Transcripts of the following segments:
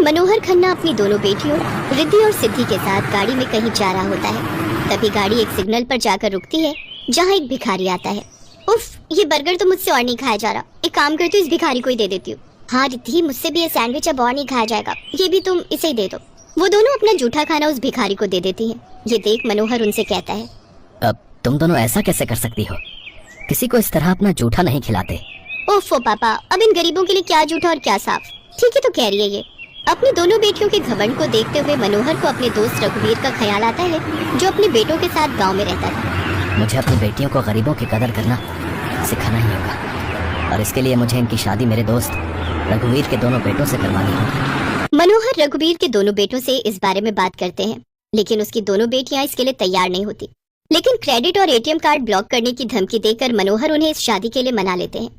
मनोहर खन्ना अपनी दोनों बेटियों रिद्धि और सिद्धि के साथ गाड़ी में कहीं जा रहा होता है। तभी गाड़ी एक सिग्नल पर जाकर रुकती है जहाँ एक भिखारी आता है। उफ, ये बर्गर तो मुझसे और नहीं खाया जा रहा। एक काम करती हूँ, इस भिखारी को ही दे देती हूँ। हाँ रिद्धि, मुझसे भी ये सैंडविच अब और नहीं खाया जाएगा, ये भी तुम इसे ही दे दो। वो दोनों अपना जूठा खाना उस भिखारी को दे देती हैं। ये देख मनोहर उनसे कहता है, अब तुम दोनों ऐसा कैसे कर सकती हो? किसी को इस तरह अपना जूठा नहीं खिलाते। ओफो पापा, अब इन गरीबों के लिए क्या जूठा और क्या साफ। ठीक है तो कह रही है ये। अपनी दोनों बेटियों के घमंड को देखते हुए मनोहर को अपने दोस्त रघुवीर का ख्याल आता है, जो अपने बेटों के साथ गांव में रहता था। मुझे अपनी बेटियों को गरीबों की कदर करना सिखाना ही होगा, और इसके लिए मुझे इनकी शादी मेरे दोस्त रघुवीर के दोनों बेटों से करवानी होगी। मनोहर रघुवीर के दोनों बेटों से इस बारे में बात करते हैं, लेकिन उसकी दोनों बेटियां इसके लिए तैयार नहीं होती। लेकिन क्रेडिट और एटीएम कार्ड ब्लॉक करने की धमकी देकर मनोहर उन्हें इस शादी के लिए मना लेते हैं।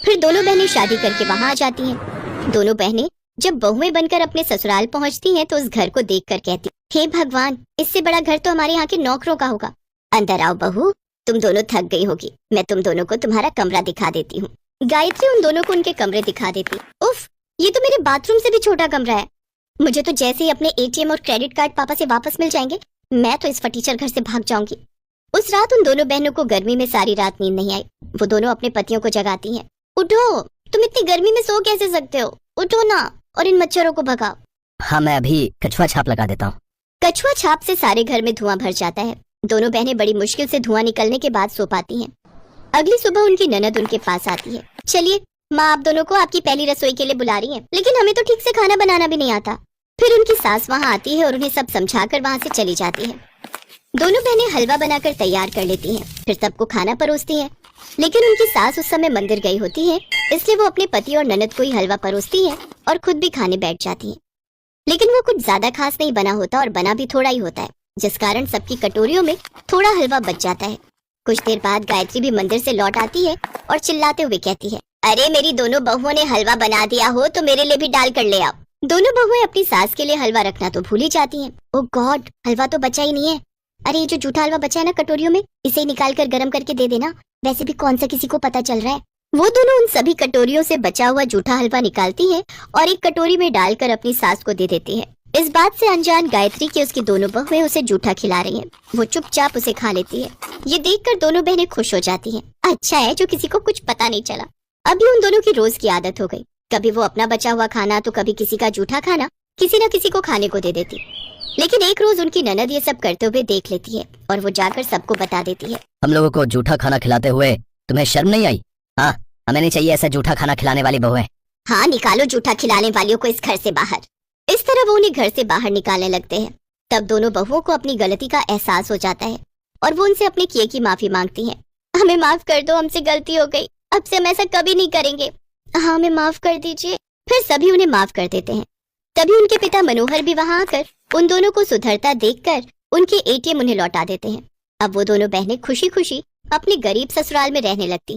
फिर दोनों बहनें शादी करके वहां आ जाती हैं। दोनों बहनें जब बहुएं बनकर अपने ससुराल पहुंचती हैं तो उस घर को देखकर कहती, हे भगवान, इससे बड़ा घर तो हमारे यहाँ के नौकरों का होगा। अंदर आओ बहू, तुम दोनों थक गई होगी, मैं तुम दोनों को तुम्हारा कमरा दिखा देती हूँ। गायत्री उन दोनों को उनके कमरे दिखा देती। उफ, ये तो मेरे बाथरूम से भी छोटा कमरा है। मुझे तो जैसे ही अपने एटीएम और क्रेडिट कार्ड पापा से वापस मिल जाएंगे, मैं तो इस फटीचर घर से भाग जाऊंगी। उस रात उन दोनों बहनों को गर्मी में सारी रात नींद नहीं आई। वो दोनों अपने पतियों को जगाती हैं। उठो, तुम इतनी गर्मी में सो कैसे सकते हो? उठो ना और इन मच्छरों को भगाओ। हाँ, मैं अभी कछुआ छाप लगा देता हूँ। कछुआ छाप से सारे घर में धुआं भर जाता है। दोनों बहनें बड़ी मुश्किल से धुआं निकलने के बाद सो पाती हैं। अगली सुबह उनकी ननद उनके पास आती है। चलिए माँ, आप दोनों को आपकी पहली रसोई के लिए बुला रही हैं, लेकिन हमें तो ठीक से खाना बनाना भी नहीं आता। फिर उनकी सास वहाँ आती है और उन्हें सब समझाकर वहाँ से चली जाती है। दोनों बहनें हलवा बनाकर तैयार कर लेती हैं, फिर सबको खाना परोसती हैं। लेकिन उनकी सास उस समय मंदिर गई होती है, इसलिए वो अपने पति और ननद को ही हलवा परोसती हैं और खुद भी खाने बैठ जाती हैं। लेकिन वो कुछ ज्यादा खास नहीं बना होता और बना भी थोड़ा ही होता है, जिस कारण सबकी कटोरियों में थोड़ा हलवा बच जाता है। कुछ देर बाद गायत्री भी मंदिर से लौट आती है और चिल्लाते हुए कहती है, अरे मेरी दोनों बहुओं ने हलवा बना दिया हो तो मेरे लिए भी डाल कर ले आओ। दोनों बहुएं अपनी सास के लिए हलवा रखना तो भूल ही जाती हैं। ओह गॉड, हलवा तो बचा ही नहीं है। अरे ये जो जूठा हलवा बचा है ना कटोरियों में, इसे निकाल कर गर्म करके दे देना, वैसे भी कौन सा किसी को पता चल रहा है। वो दोनों उन सभी कटोरियों से बचा हुआ जूठा हलवा निकालती है और एक कटोरी में डालकर अपनी सास को दे देती है। इस बात से अनजान गायत्री की उसकी दोनों बहुएं उसे जूठा खिला रही हैं। वो चुपचाप उसे खा लेती है। ये देखकर दोनों बहनें खुश हो जाती हैं। अच्छा है जो किसी को कुछ पता नहीं चला। अभी उन दोनों की रोज की आदत हो गई, कभी वो अपना बचा हुआ खाना तो कभी किसी का जूठा खाना किसी न किसी को खाने को दे देती। लेकिन एक रोज उनकी ननद ये सब करते हुए देख लेती है और वो जाकर सबको बता देती है, हम लोगों को जूठा खाना खिलाते हुए तुम्हें शर्म नहीं आई? हाँ, हमें नहीं चाहिए ऐसा जूठा खाना खिलाने वाली बहुएं। हाँ, निकालो जूठा खिलाने वालियों को इस घर से बाहर। इस तरह वो उन्हें घर से बाहर निकालने लगते हैं। तब दोनों बहुओं को अपनी गलती का एहसास हो जाता है और वो उनसे अपने किए की माफी मांगती हैं। हमें माफ कर दो, हमसे गलती हो गई, अब से हम ऐसा कभी नहीं करेंगे। हाँ, हमें माफ कर दीजिए। फिर सभी उन्हें माफ कर देते हैं। तभी उनके पिता मनोहर भी वहां आकर उन दोनों को सुधरता देखकर उनके एटीएम उन्हें लौटा देते हैं। अब वो दोनों बहनें खुशी खुशी अपने गरीब ससुराल में रहने लगती।